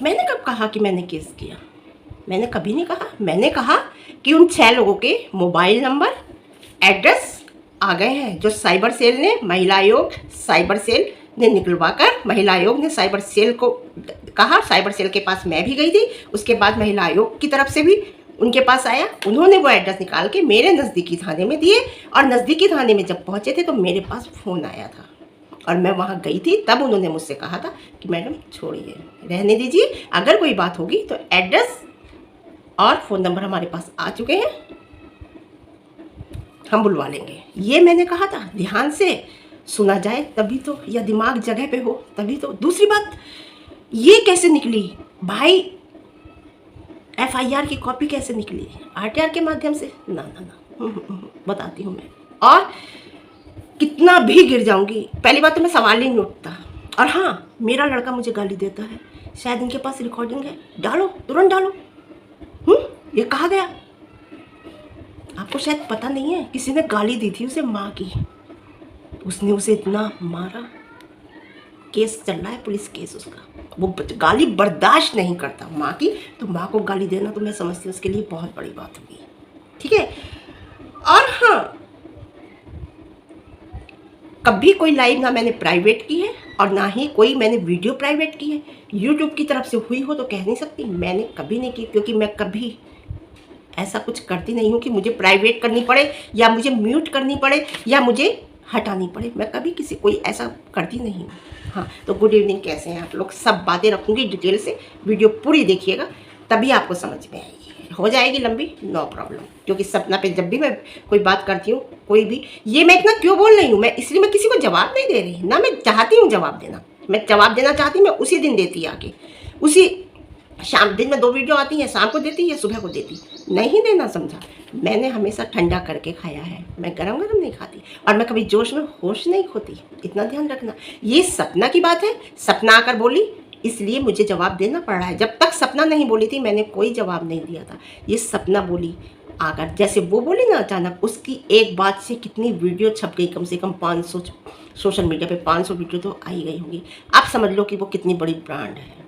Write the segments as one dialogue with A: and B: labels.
A: मैंने कब कहा कि मैंने केस किया? मैंने कभी नहीं कहा। मैंने कहा कि उन 6 लोगों के मोबाइल नंबर, एड्रेस आ गए हैं, जो साइबर सेल ने, महिला आयोग साइबर सेल ने निकलवा कर, महिला आयोग ने साइबर सेल को कहा, साइबर सेल के पास मैं भी गई थी, उसके बाद महिला आयोग की तरफ से भी उनके पास आया, उन्होंने वो एड्रेस निकाल के मेरे नज़दीकी थाने में दिए, और नज़दीकी थाने में जब पहुँचे थे तो मेरे पास फ़ोन आया था और मैं वहाँ गई थी। तब उन्होंने मुझसे कहा था कि मैडम छोड़िए, रहने दीजिए, अगर कोई बात होगी तो एड्रेस और फ़ोन नंबर हमारे पास आ चुके हैं, हम बुलवा लेंगे। ये मैंने कहा था। ध्यान से सुना जाए तभी तो, या दिमाग जगह पे हो तभी तो। दूसरी बात, ये कैसे निकली भाई? FIR की कॉपी कैसे निकली? RTR के माध्यम से? ना ना ना, बताती हूँ मैं। और कितना भी गिर जाऊंगी, पहली बात तो मैं सवाल ही नहीं उठता। और हाँ, मेरा लड़का मुझे गाली देता है, शायद इनके पास रिकॉर्डिंग है, डालो, तुरंत डालो। ये कहा गया। आपको शायद पता नहीं है, किसी ने गाली दी थी उसे, माँ की। उसने उसे इतना मारा, केस चल रहा है, पुलिस केस उसका। वो गाली बर्दाश्त नहीं करता माँ की, तो माँ को गाली देना तो मैं समझती हूँ उसके लिए बहुत बड़ी बात होगी। ठीक है। और हाँ, कभी कोई लाइव ना मैंने प्राइवेट की है और ना ही कोई मैंने वीडियो प्राइवेट की है। यूट्यूब की तरफ से हुई हो तो कह नहीं सकती, मैंने कभी नहीं की, क्योंकि मैं कभी ऐसा कुछ करती नहीं हूँ कि मुझे प्राइवेट करनी पड़े, या मुझे म्यूट करनी पड़े, या मुझे हटानी पड़े। मैं कभी किसी कोई ऐसा करती नहीं हूँ। हाँ, तो गुड इवनिंग, कैसे हैं आप लोग? सब बातें रखूँगी डिटेल से, वीडियो पूरी देखिएगा तभी आपको समझ में आएगी। हो जाएगी लंबी, नो प्रॉब्लम, क्योंकि सपना पे जब भी मैं कोई बात करती हूँ, कोई भी, ये मैं इतना क्यों बोल रही हूँ, मैं इसलिए मैं किसी को जवाब नहीं दे रही ना, मैं चाहती हूँ जवाब देना। मैं जवाब देना चाहती, मैं उसी दिन देती आके, उसी शाम। दिन में 2 वीडियो आती हैं, शाम को देती या सुबह को देती। नहीं देना, समझा? मैंने हमेशा ठंडा करके खाया है, मैं गरम गरम नहीं खाती, और मैं कभी जोश में होश नहीं खोती, इतना ध्यान रखना। ये सपना की बात है, सपना आकर बोली इसलिए मुझे जवाब देना पड़ रहा है। जब तक सपना नहीं बोली थी मैंने कोई जवाब नहीं दिया था। ये सपना बोली आकर, जैसे वो बोली ना अचानक, उसकी एक बात से कितनी वीडियो छप गई, कम से कम 500 सोशल मीडिया पे 500 वीडियो तो आई गई होगी। आप समझ लो कि वो कितनी बड़ी ब्रांड है।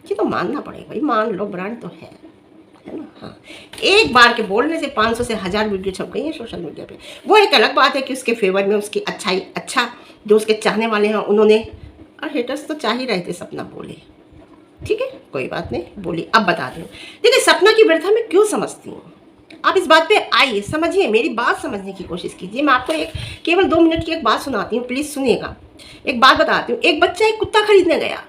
A: ये तो मानना पड़ेगा भाई, मान लो ब्रांड तो है ना। हाँ, एक बार के बोलने से 500 से 1000 वीडियो छप गई है सोशल मीडिया पे। वो एक अलग बात है कि उसके फेवर में, उसकी अच्छाई, अच्छा जो उसके चाहने वाले हैं उन्होंने, और हेटर्स तो चाह ही रहे थे सपना बोले। ठीक है, कोई बात नहीं, बोली। अब बता दूँ, देखिए सपना की व्यर्था मैं क्यों समझती हूँ, आप इस बात पे आइए, समझिए, मेरी बात समझने की कोशिश कीजिए। मैं आपको एक केवल 2 मिनट की एक बात सुनाती हूँ, प्लीज़ सुनिएगा। एक बात बताती हूँ। एक बच्चा एक कुत्ता खरीदने गया,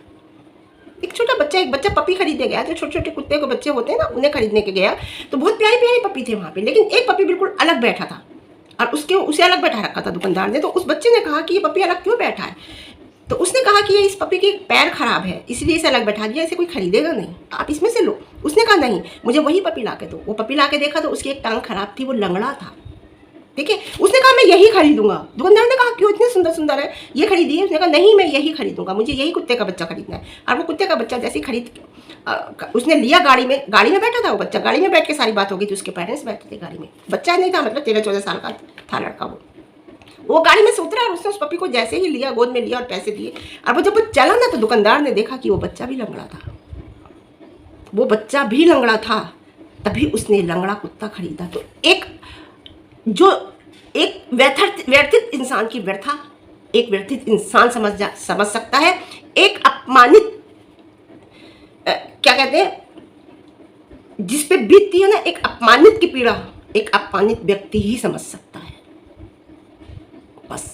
A: एक छोटा बच्चा, एक बच्चा पपी खरीदने गया। जो छोटे छोटे कुत्ते के बच्चे होते हैं ना, उन्हें खरीदने के गया। तो बहुत प्यारी प्यारी पपी थे वहाँ पे, लेकिन एक पपी बिल्कुल अलग बैठा था, और उसे अलग बैठा रखा था दुकानदार ने। तो उस बच्चे ने कहा कि ये पपी अलग क्यों बैठा है? तो उसने कहा कि ये इस पपी के पैर खराब है, इसलिए इसे अलग बैठा दिया, इसे कोई खरीदेगा नहीं, आप इसमें से लो। उसने कहा नहीं, मुझे वही पपी ला के दो। वो पपी ला के देखा तो उसकी एक टांग खराब थी, वो लंगड़ा था। ठीक है, उसने कहा मैं यही खरीदूंगा। दुकानदार ने कहा क्यों, इतने सुंदर सुंदर है, ये खरीदिए। उसने कहा नहीं, मैं यही खरीदूंगा, मुझे यही कुत्ते का बच्चा खरीदना है। और वो कुत्ते का बच्चा जैसे खरीद उसने लिया, गाड़ी में बैठा था वो बच्चा। गाड़ी में बैठ के सारी बात हो गई थी, उसके पेरेंट्स बैठे थे गाड़ी में, बच्चा नहीं था, मतलब 13-14 साल का था लड़का। वो गाड़ी में से उतरा और उसने उस पपी को जैसे ही लिया, गोद में लिया और पैसे दिए। और वो जब वो चला ना, तो दुकानदार ने देखा कि वो बच्चा भी लंगड़ा था, वो बच्चा भी लंगड़ा था। तभी उसने लंगड़ा कुत्ता खरीदा। तो एक व्यथित इंसान की व्यर्था एक व्यथित इंसान समझ सकता है। एक अपमानित, क्या कहते हैं, जिस पे बीतती है ना एक अपमानित की पीड़ा, एक अपमानित व्यक्ति ही समझ सकता है। बस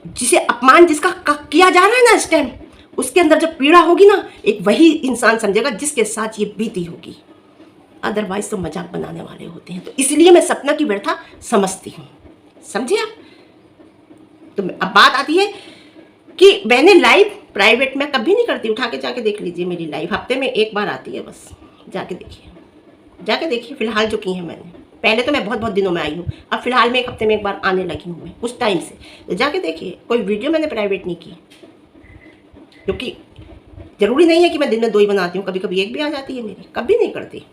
A: जिसे अपमान जिसका किया जा रहा है ना इस टाइम, उसके अंदर जब पीड़ा होगी ना, एक वही इंसान समझेगा जिसके साथ ये बीती होगी। अदरवाइज तो मजाक बनाने वाले होते हैं। तो इसलिए मैं सपना की व्यर्था समझती हूँ, समझे आप? तो अब बात आती है कि मैंने लाइव प्राइवेट में कभी नहीं करती, उठा के जाके देख लीजिए मेरी लाइव, हफ्ते में एक बार आती है बस, जाके देखिए। फिलहाल जो की है मैंने, पहले तो मैं बहुत दिनों में आई हूँ, अब फिलहाल में 1 हफ्ते में एक बार आने लगी हूँ मैं, उस टाइम से। तो जाके देखिए, कोई वीडियो मैंने प्राइवेट नहीं की, क्योंकि जरूरी नहीं है कि मैं दिन में 2 ही बनाती हूँ, कभी कभी 1 भी आ जाती है मेरी, कभी नहीं करती।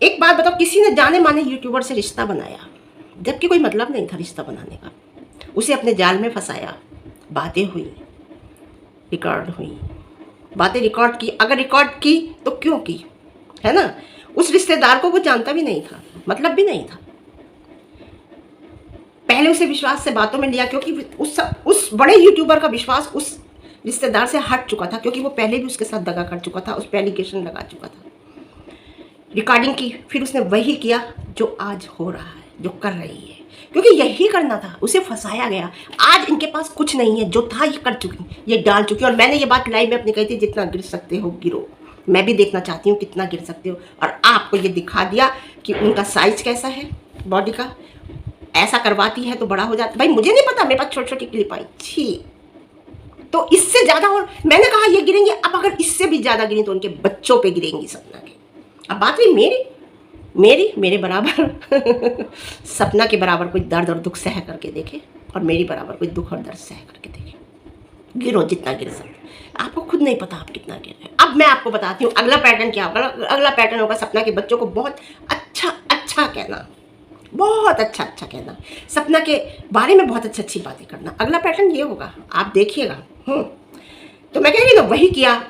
A: एक बात बताओ, किसी ने जाने माने यूट्यूबर से रिश्ता बनाया, जबकि कोई मतलब नहीं था रिश्ता बनाने का, उसे अपने जाल में फंसाया, बातें हुई, रिकॉर्ड हुई, बातें रिकॉर्ड की। अगर रिकॉर्ड की तो क्यों की, है ना? उस रिश्तेदार को वो जानता भी नहीं था, मतलब भी नहीं था। पहले उसे विश्वास से बातों में लिया, क्योंकि उस बड़े यूट्यूबर का विश्वास उस रिश्तेदार से हट चुका था, क्योंकि वो पहले भी उसके साथ दगा कर चुका था, उस पर एलिगेशन लगा चुका था। रिकॉर्डिंग की, फिर उसने वही किया जो आज हो रहा है, जो कर रही है, क्योंकि यही करना था। उसे फंसाया गया। आज इनके पास कुछ नहीं है, जो था ये कर चुकी, ये डाल चुकी। और मैंने ये बात लाइव में अपनी कही थी, जितना गिर सकते हो गिरो। मैं भी देखना चाहती हूँ कितना गिर सकते हो, और आपको ये दिखा दिया कि उनका साइज कैसा है बॉडी का। ऐसा करवाती है तो बड़ा हो जाता। भाई मुझे नहीं पता, मेरे पास छोटी छोटी क्लिप आई छी। तो इससे ज़्यादा, और मैंने कहा ये गिरेंगे, अब अगर इससे भी ज़्यादा गिरी तो उनके बच्चों पे गिरेंगी सपना के। अब बात रही मेरे बराबर सपना के बराबर कोई दर्द और दुख सह करके देखे, और मेरी बराबर कोई दुख और दर्द सह करके देखे। गिरो जितना गिर सकते। आपको खुद नहीं पता आप कितना गिर रहे हैं। अब मैं आपको बताती हूँ अगला पैटर्न क्या होगा। अगला पैटर्न होगा सपना के बच्चों को बहुत अच्छा कहना, बहुत अच्छा कहना, सपना के बारे में बहुत अच्छी बातें करना। अगला पैटर्न ये होगा, आप देखिएगा। तो मैं कह रही ना, वही किया,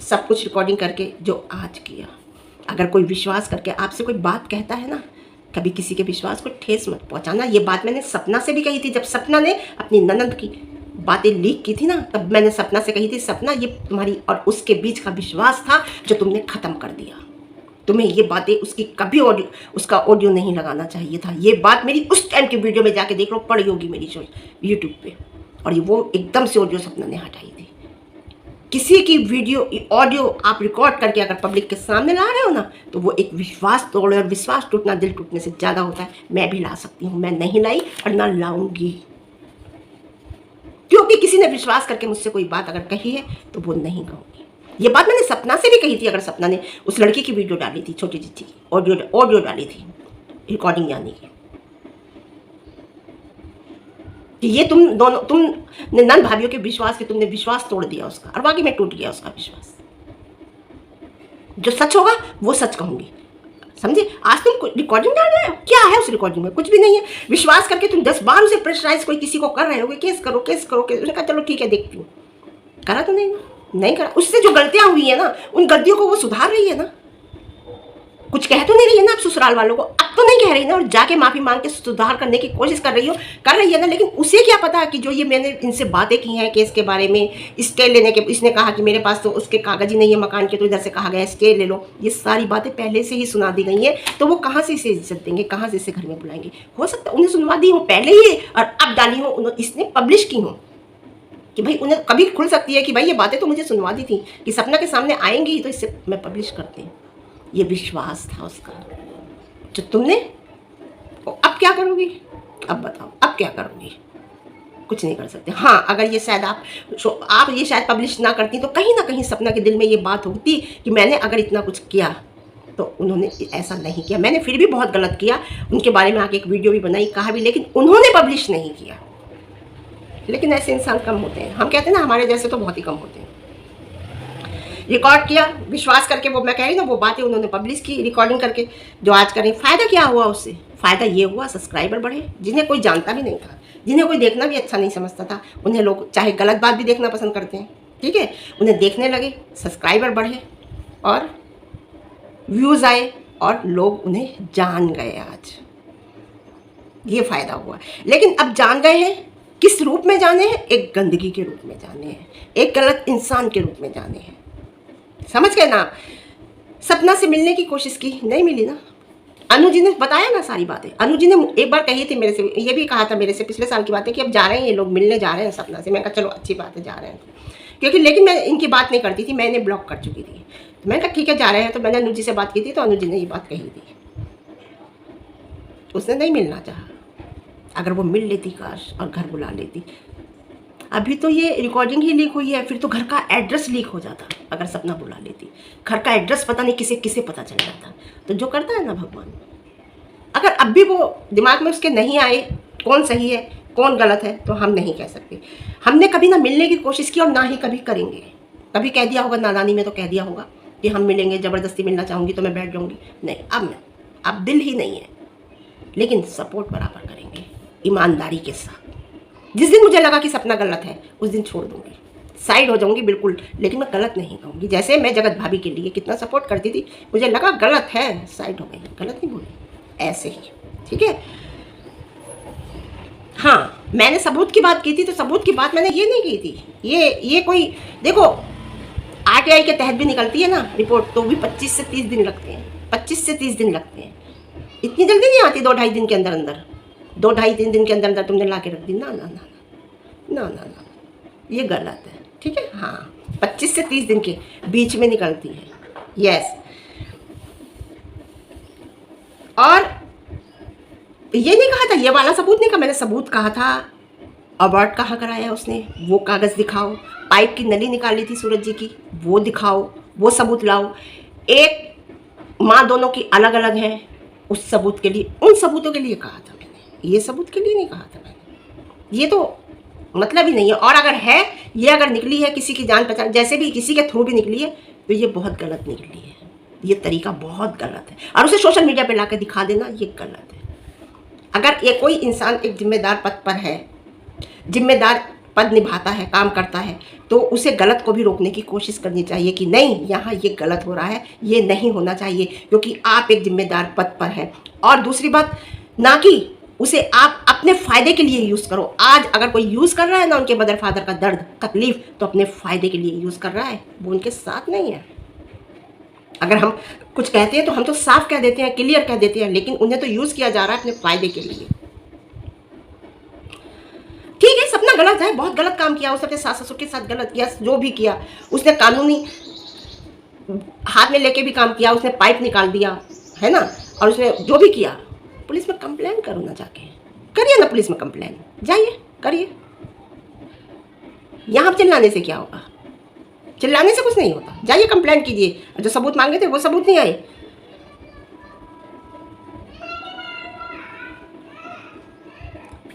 A: सब कुछ रिकॉर्डिंग करके जो आज किया। अगर कोई विश्वास करके आपसे कोई बात कहता है ना, कभी किसी के विश्वास को ठेस मत पहुंचाना। ये बात मैंने सपना से भी कही थी, जब सपना ने अपनी ननद की बातें लीक की थी ना, तब मैंने सपना से कही थी, सपना ये तुम्हारी और उसके बीच का विश्वास था जो तुमने ख़त्म कर दिया। तुम्हें ये बातें उसकी कभी उसका ऑडियो नहीं लगाना चाहिए था। ये बात मेरी उस टाइम की वीडियो में जाके देख लो, पड़ी होगी मेरी यूट्यूब पे। और ये वो एकदम से ऑडियो सपना ने हटाई थी। किसी की वीडियो ऑडियो आप रिकॉर्ड करके अगर पब्लिक के सामने ला रहे हो ना, तो वो एक विश्वास तोड़े, और विश्वास टूटना दिल टूटने से ज़्यादा होता है। मैं भी ला सकती हूँ, मैं नहीं लाई और ना लाऊंगी, क्योंकि किसी ने विश्वास करके मुझसे कोई बात अगर कही है तो वो नहीं कहूँगी। ये बात मैंने सपना से भी कही थी। अगर सपना ने उस लड़की की वीडियो डाली थी, छोटी चिट्ठी की ऑडियो डाली थी, रिकॉर्डिंग यानी कि ये तुम नन भाभीियों के विश्वास के तुमने विश्वास तोड़ दिया उसका, और वाकई में टूट गया उसका विश्वास। जो सच होगा वो सच कहूंगी, समझे? आज तुम रिकॉर्डिंग डाल रहे हो, क्या है उस रिकॉर्डिंग में? कुछ भी नहीं है। विश्वास करके तुम 10 बार उसे प्रेशराइज कोई किसी को कर रहे होगे, केस करो। उसने कहा चलो ठीक है देखती हूँ, करा तो नहीं करा। उससे जो गलतियां हुई है ना, उन गलतियों को वो सुधार रही है ना, कुछ कह तो नहीं रही है ना आप ससुराल वालों को, अब तो नहीं कह रही ना, और जाके माफी मांग के सुधार करने की कोशिश कर रही है ना। लेकिन उसे क्या पता कि जो ये मैंने इनसे बातें की हैं केस के बारे में, स्टे लेने के, इसने कहा कि मेरे पास तो उसके कागज ही नहीं है मकान के, तो इधर से कहा गया स्टे ले लो। ये सारी बातें पहले से ही सुना दी गई हैं, तो वो कहाँ से इसे इज्जत देंगे, कहाँ से इसे घर में बुलाएंगे? हो सकता है उन्हें सुनवा दी हो पहले ही, और अब डाली हो, इसने पब्लिश की हो कि भाई उन्हें कभी खुल सकती है कि भाई ये बातें तो मुझे सुनवा दी थी, कि सपना के सामने आएंगी तो इससे मैं पब्लिश करती हूँ। ये विश्वास था उसका जो तुमने। अब क्या करोगी? अब बताओ, अब क्या करोगी? कुछ नहीं कर सकते। हाँ, अगर ये शायद आप ये शायद पब्लिश ना करती तो कहीं ना कहीं सपना के दिल में ये बात होती कि मैंने अगर इतना कुछ किया तो उन्होंने ऐसा नहीं किया, मैंने फिर भी बहुत गलत किया। उनके बारे में आके एक वीडियो भी बनाई, कहा भी, लेकिन उन्होंने पब्लिश नहीं किया। लेकिन ऐसे इंसान कम होते हैं। हम कहते हैं ना, हमारे जैसे तो बहुत ही कम होते हैं। रिकॉर्ड किया, विश्वास करके, वो मैं कह रही ना, वो बातें उन्होंने पब्लिश की रिकॉर्डिंग करके, जो आज करें। फ़ायदा क्या हुआ उससे? फ़ायदा ये हुआ सब्सक्राइबर बढ़े, जिन्हें कोई जानता भी नहीं था, जिन्हें कोई देखना भी अच्छा नहीं समझता था, उन्हें लोग चाहे गलत बात भी देखना पसंद करते हैं, ठीक है, उन्हें देखने लगे, सब्सक्राइबर बढ़े और व्यूज़ आए और लोग उन्हें जान गए। आज ये फ़ायदा हुआ। लेकिन अब जान गए हैं, किस रूप में जाने हैं? एक गंदगी के रूप में जाने हैं, एक गलत इंसान के रूप में जाने हैं। समझ गए ना? सपना से मिलने की कोशिश की, नहीं मिली ना। अनु जी ने बताया ना सारी बातें। अनु जी ने एक बार कही थी मेरे से, ये भी कहा था मेरे से पिछले साल की बात है कि अब जा रहे हैं ये लोग, मिलने जा रहे हैं सपना से। मैं कहा चलो अच्छी बात है, जा रहे हैं, क्योंकि लेकिन मैं इनकी बात नहीं करती थी, मैंने ब्लॉक कर चुकी थी। तो मैंने कहा ठीक है जा रहे हैं। तो मैंने अनु जी से बात की थी, तो अनु जी ने ये बात कही थी। उसने नहीं मिलना चाहा। अगर वो मिल लेती काश और घर बुला लेती। अभी तो ये रिकॉर्डिंग ही लीक हुई है, फिर तो घर का एड्रेस लीक हो जाता। अगर सपना बुला लेती, घर का एड्रेस पता नहीं किसे किसे पता चल जाता। तो जो करता है ना भगवान, अगर अब भी वो दिमाग में उसके नहीं आए कौन सही है कौन गलत है, तो हम नहीं कह सकते। हमने कभी ना मिलने की कोशिश की और ना ही कभी करेंगे। कभी कह दिया होगा नादानी में, तो कह दिया होगा कि हम मिलेंगे, ज़बरदस्ती मिलना चाहूँगी तो मैं बैठ जाऊँगी। नहीं, अब दिल ही नहीं है, लेकिन सपोर्ट बराबर करेंगे ईमानदारी के साथ। जिस दिन मुझे लगा कि सपना गलत है, उस दिन छोड़ दूँगी, साइड हो जाऊंगी बिल्कुल, लेकिन मैं गलत नहीं कहूँगी। जैसे मैं जगत भाभी के लिए कितना सपोर्ट करती थी, मुझे लगा गलत है, साइड हो गई, गलत नहीं बोली, ऐसे ही, ठीक है। हाँ, मैंने सबूत की बात की थी, तो सबूत की बात मैंने ये नहीं की थी। ये कोई देखो, आरटीआई के तहत भी निकलती है ना रिपोर्ट, तो भी 25 से 30 दिन लगते हैं, 25 से 30 दिन लगते हैं। इतनी जल्दी नहीं आती, 2-2.5 दिन के अंदर अंदर, 2-2.5-3 दिन के अंदर अंदर तुमने ला के रख दी। ना ना ना ना ना ना ना, ये गलत है, ठीक है। हाँ, 25 से 30 दिन के बीच में निकलती है, यस। और ये नहीं कहा था, ये वाला सबूत नहीं कहा, मैंने सबूत कहा था अबॉर्ट कहाँ कराया उसने, वो कागज़ दिखाओ। पाइप की नली निकाली थी सूरज जी की, वो दिखाओ, वो सबूत लाओ। एक माँ दोनों की अलग अलग है, उस सबूत के लिए, उन सबूतों के लिए कहा था मैंने, ये सबूत के लिए नहीं कहा था मैंने। ये तो मतलब ही नहीं है। और अगर है, ये अगर निकली है किसी की जान पहचान, जैसे भी किसी के थ्रू भी निकली है, तो ये बहुत गलत निकली है, ये तरीका बहुत गलत है। और उसे सोशल मीडिया पे लाकर दिखा देना, ये गलत है। अगर ये कोई इंसान एक जिम्मेदार पद पर है, जिम्मेदार पद निभाता है, काम करता है, तो उसे गलत को भी रोकने की कोशिश करनी चाहिए कि नहीं, यहाँ ये गलत हो रहा है, ये नहीं होना चाहिए, क्योंकि आप एक जिम्मेदार पद पर हैं। और दूसरी बात, ना कि उसे आप अपने फ़ायदे के लिए यूज़ करो। आज अगर कोई यूज़ कर रहा है ना उनके मदर फादर का दर्द तकलीफ़, तो अपने फ़ायदे के लिए यूज़ कर रहा है, वो उनके साथ नहीं है। अगर हम कुछ कहते हैं तो हम तो साफ कह देते हैं, क्लियर कह देते हैं, लेकिन उन्हें तो यूज़ किया जा रहा है अपने फ़ायदे के लिए। ठीक है, सपना गलत है, बहुत गलत काम किया उसने, अपने सास ससुर के साथ गलत किया, जो भी किया उसने कानूनी हाथ में लेके भी काम किया, उसने पाइप निकाल दिया है ना, और उसने जो भी किया, पुलिस में कंप्लेन करो ना, जाके करिए ना पुलिस में कंप्लेन, जाइए करिए। यहाँ चिल्लाने से क्या होगा, चिल्लाने से कुछ नहीं होता, जाइए कंप्लेन कीजिए। जो सबूत मांगे थे वो सबूत नहीं आए,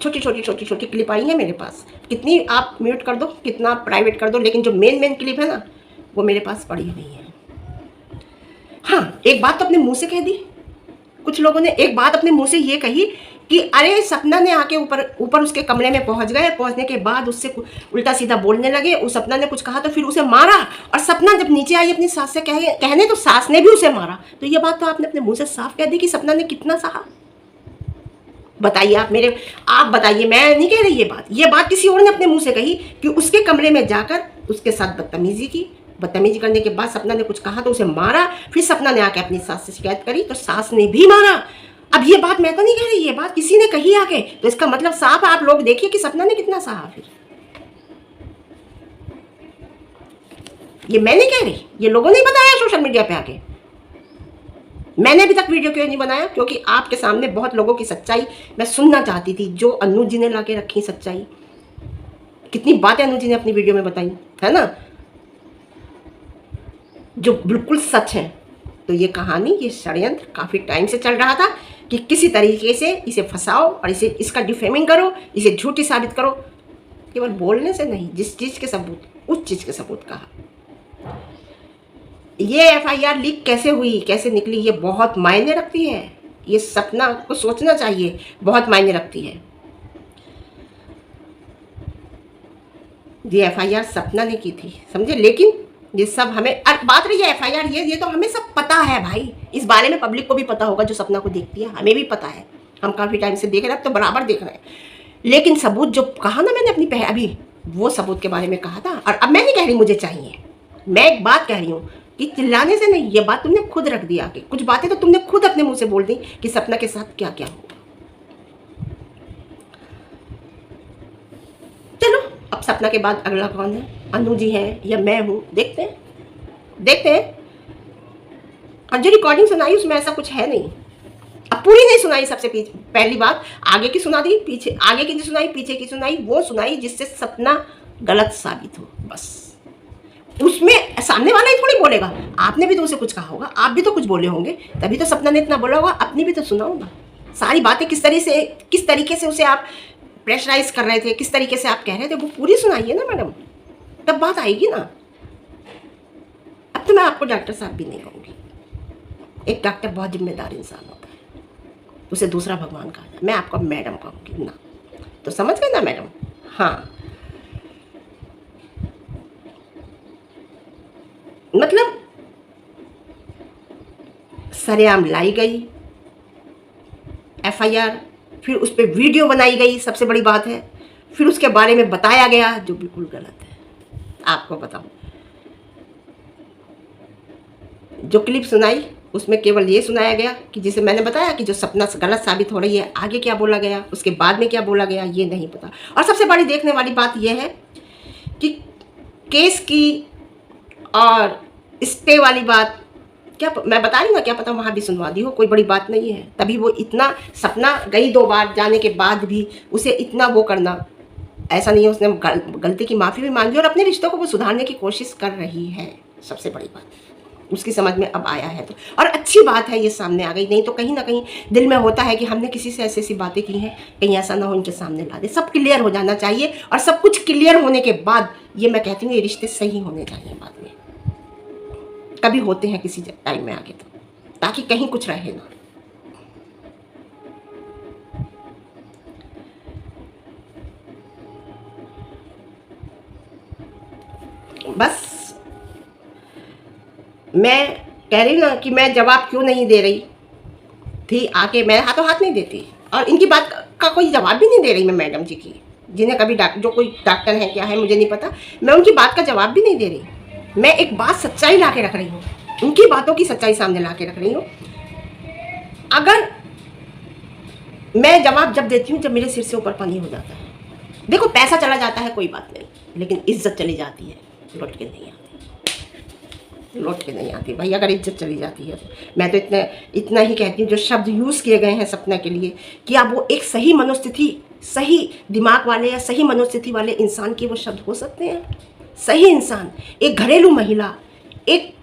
A: छोटी छोटी छोटी छोटी क्लिप आई है मेरे पास, कितनी आप म्यूट कर दो, कितना प्राइवेट कर दो, लेकिन जो मेन क्लिप है ना, वो मेरे पास पड़ी हुई है। हाँ, एक बात तो अपने मुंह से कह दी, कुछ लोगों ने एक बात अपने मुंह से ये कही कि अरे सपना ने आके ऊपर उसके कमरे में पहुंच गए, पहुंचने के बाद उससे उल्टा सीधा बोलने लगे, उस सपना ने कुछ कहा तो फिर उसे मारा, और सपना जब नीचे आई अपनी सास से कहने, तो सास ने भी उसे मारा। तो ये बात तो आपने अपने मुंह से साफ कह दी कि सपना ने कितना सहा। बताइए आप बताइए, मैं नहीं कह रही ये बात किसी और ने अपने मुंह से कही कि उसके कमरे में जाकर उसके साथ बदतमीजी की, बदतमीजी करने के बाद सपना ने कुछ कहा तो उसे मारा, फिर सपना ने आके अपनी सास से शिकायत करी तो सास ने भी मारा। अब ये बात मैं तो नहीं कह रही, ये बात किसी ने कही आके, तो इसका मतलब साफ आप लोग देखिए कि सपना ने कितना सहा। फिर ये मैं नहीं कह रही, ये लोगों ने बताया सोशल मीडिया पे आके। मैंने अभी तक वीडियो क्यों नहीं बनाया, क्योंकि आपके सामने बहुत लोगों की सच्चाई मैं सुनना चाहती थी, जो अनु जी ने लाके रखी सच्चाई। कितनी बातें अनु जी ने अपनी वीडियो में बताई है ना, जो बिल्कुल सच है। तो ये कहानी, ये षड्यंत्र काफ़ी टाइम से चल रहा था कि किसी तरीके से इसे फंसाओ और इसका डिफेमिंग करो, इसे झूठी साबित करो, केवल बोलने से नहीं, जिस चीज़ के सबूत, उस चीज़ के सबूत कहा। ये एफआईआर लीक कैसे हुई, कैसे निकली, ये बहुत मायने रखती है। ये सपना को सोचना चाहिए, बहुत मायने रखती है। ये एफआईआर सपना ने की थी, समझे, लेकिन ये सब हमें बात रही है एफआईआर, ये तो हमें सब पता है भाई, इस बारे में पब्लिक को भी पता होगा, जो सपना को देखती है, हमें भी पता है, हम काफ़ी टाइम से देख रहे हैं, अब तो बराबर देख रहे हैं। लेकिन सबूत जो कहा ना मैंने अपनी अभी, वो सबूत के बारे में कहा था। और अब मैं नहीं कह रही मुझे चाहिए, मैं एक बात कह रही हूँ कि चिल्लाने से नहीं, ये बात तुमने खुद रख दी आके, कुछ बातें तो तुमने खुद अपने मुंह से बोल दी कि सपना के साथ क्या क्या हुआ। चलो, अब सपना के बाद अगला कौन है, अनु जी हैं या मैं हूँ, देखते हैं। और जो रिकॉर्डिंग सुनाई उसमें ऐसा कुछ है नहीं, अब पूरी नहीं सुनाई। सबसे पहली बात, आगे की सुना दी, पीछे आगे की सुनाई, पीछे की सुनाई, वो सुनाई जिससे सपना गलत साबित हो, बस। उसमें सामने वाला ही थोड़ी बोलेगा, आपने भी तो उसे कुछ कहा होगा, आप भी तो कुछ बोले होंगे, तभी तो सपना ने इतना बोला होगा, अपनी भी तो सुनाओ ना। सारी बातें किस तरीके से उसे आप प्रेशराइज कर रहे थे, किस तरीके से आप कह रहे थे, वो पूरी सुनाइए ना मैडम, तब बात आएगी ना। अब तो मैं आपको डॉक्टर साहब भी नहीं कहूँगी, एक डॉक्टर बहुत जिम्मेदार इंसान होता है, उसे दूसरा भगवान कहा जाए, मैं आपको मैडम कहूँगी ना, तो समझ गए ना मैडम। हाँ, मतलब सरेआम लाई गई एफआईआर, फिर उस पर वीडियो बनाई गई, सबसे बड़ी बात है, फिर उसके बारे में बताया गया जो बिल्कुल गलत है। आपको बताऊं, जो क्लिप सुनाई उसमें केवल ये सुनाया गया कि जिसे मैंने बताया कि जो सपना गलत साबित हो रही है, आगे क्या बोला गया, उसके बाद में क्या बोला गया, ये नहीं पता। और सबसे बड़ी देखने वाली बात यह है कि केस की और स्टे वाली बात, क्या मैं बता रही हूँ ना, क्या पता वहाँ भी सुनवा दी हो, कोई बड़ी बात नहीं है। तभी वो इतना, सपना गई 2 बार जाने के बाद भी उसे इतना वो करना, ऐसा नहीं है। उसने गलती की माफ़ी भी मांगी और अपने रिश्तों को वो सुधारने की कोशिश कर रही है। सबसे बड़ी बात उसकी समझ में अब आया है तो, और अच्छी बात है ये सामने आ गई। नहीं तो कहीं ना कहीं दिल में होता है कि हमने किसी से ऐसी ऐसी बातें की हैं, कहीं ऐसा ना हो इनके सामने ला दे। सब क्लियर हो जाना चाहिए, और सब कुछ क्लियर होने के बाद ये मैं कहती हूँ ये रिश्ते सही होने चाहिए। बाद में कभी होते हैं किसी टाइम में आगे, तो ताकि कहीं कुछ रहे ना। बस मैं कह रही ना कि मैं जवाब क्यों नहीं दे रही थी, आके मैं हाथों हाथ नहीं देती, और इनकी बात का कोई जवाब भी नहीं दे रही मैं मैडम जी की, जिन्हें कभी जो कोई डॉक्टर है क्या है मुझे नहीं पता, मैं उनकी बात का जवाब भी नहीं दे रही। मैं एक बात सच्चाई ला के रख रही हूँ, उनकी बातों की सच्चाई सामने ला के रख रही हूँ। अगर मैं जवाब जब देती हूँ जब मेरे सिर से ऊपर पानी हो जाता है। देखो पैसा चला जाता है कोई बात नहीं, लेकिन इज्जत चली जाती है, लौट के नहीं आती, लौट के नहीं आती भाई। अगर इज्जत चली जाती है तो मैं तो इतना ही कहती हूँ, जो शब्द यूज़ किए गए हैं सपना के लिए, कि आप वो एक सही मनोस्थिति, सही दिमाग वाले या सही मनोस्थिति वाले इंसान के वो शब्द हो सकते हैं। सही इंसान, एक घरेलू महिला, एक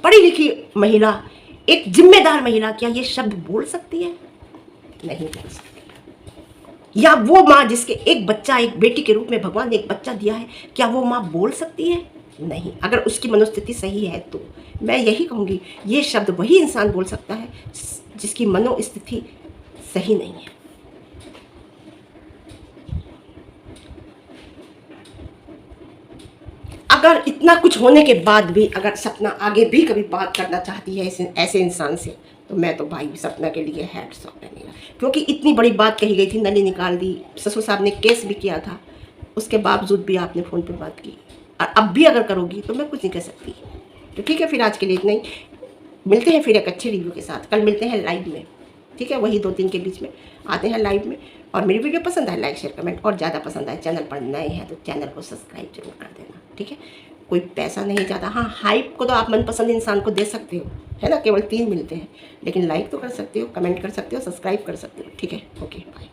A: पढ़ी लिखी महिला, एक जिम्मेदार महिला, क्या ये शब्द बोल सकती है? नहीं बोल सकती। या वो माँ जिसके एक बच्चा, एक बेटी के रूप में भगवान ने एक बच्चा दिया है, क्या वो माँ बोल सकती है? नहीं। अगर उसकी मनोस्थिति सही है तो मैं यही कहूँगी, ये शब्द वही इंसान बोल सकता है जिसकी मनोस्थिति सही नहीं है। अगर इतना कुछ होने के बाद भी अगर सपना आगे भी कभी बात करना चाहती है ऐसे इंसान से, तो मैं तो भाई सपना के लिए हैट्स ऑफ है मेरा। क्योंकि इतनी बड़ी बात कही गई थी, नली निकाल दी, ससुर साहब ने केस भी किया था, उसके बावजूद भी आपने फ़ोन पे बात की, और अब भी अगर करोगी तो मैं कुछ नहीं कह सकती। तो ठीक है, फिर आज के लिए इतना ही। मिलते हैं फिर एक अच्छे रिव्यू के साथ, कल मिलते हैं लाइव में। ठीक है, वही 2-3 के बीच में आते हैं लाइव में। और मेरी वीडियो पसंद आए लाइक शेयर कमेंट, और ज़्यादा पसंद आए, चैनल पर नए हैं तो चैनल को सब्सक्राइब जरूर कर देना। ठीक है, कोई पैसा नहीं जाता। हाँ, हाइप को तो आप मनपसंद इंसान को दे सकते हो, है ना, केवल 3 मिलते हैं, लेकिन लाइक तो कर सकते हो, कमेंट कर सकते हो, सब्सक्राइब कर सकते हो। ठीक है, ओके बाय।